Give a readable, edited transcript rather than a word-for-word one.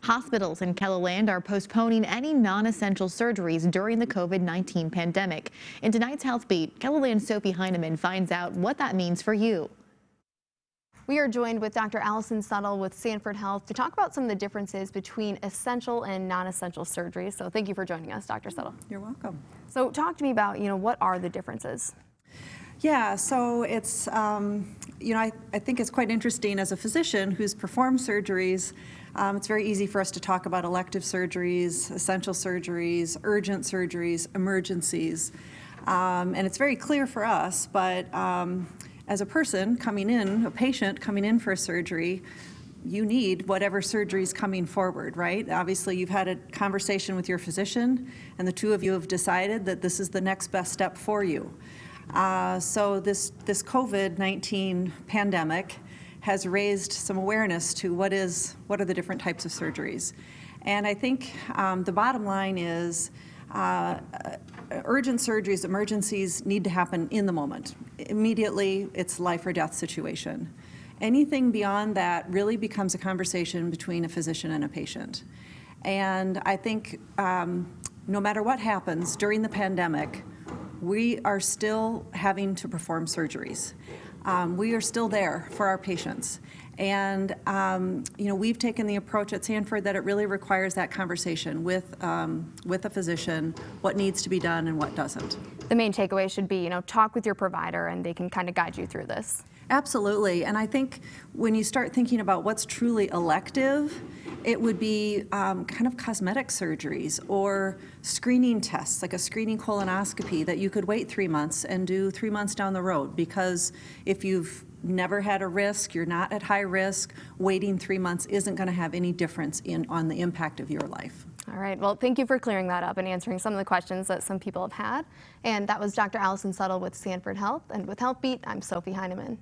Hospitals in KELOLAND are postponing any non-essential surgeries during the COVID-19 pandemic. In tonight's Health Beat, KELOLAND's Sophie Heineman finds out what that means for you. We are joined with Dr. Allison Suttle with Sanford Health to talk about some of the differences between essential and non-essential surgeries. So thank you for joining us, Dr. Suttle. You're welcome. So talk to me about, what are the differences? Yeah, so it's, I think it's quite interesting as a physician who's performed surgeries. It's very easy for us to talk about elective surgeries, essential surgeries, urgent surgeries, emergencies. And it's very clear for us, but as a person coming in, a patient coming in for a surgery, you need whatever surgery is coming forward, right? Obviously, you've had a conversation with your physician, and the two of you have decided that this is the next best step for you. So this COVID-19 pandemic has raised some awareness to what are the different types of surgeries. And I think the bottom line is urgent surgeries, emergencies need to happen in the moment. Immediately, it's life or death situation. Anything beyond that really becomes a conversation between a physician and a patient. And I think no matter what happens during the pandemic, we are still having to perform surgeries. We are still there for our patients. And we've taken the approach at Sanford that it really requires that conversation with a physician, what needs to be done and what doesn't. The main takeaway should be, talk with your provider and they can kind of guide you through this. Absolutely, and I think when you start thinking about what's truly elective, it would be kind of cosmetic surgeries or screening tests, like a screening colonoscopy that you could wait 3 months and do 3 months down the road, because if you've never had a risk, you're not at high risk, waiting 3 months isn't going to have any difference on the impact of your life. All right, well, thank you for clearing that up and answering some of the questions that some people have had. And that was Dr. Allison Suttle with Sanford Health. And with Health Beat, I'm Sophie Heineman.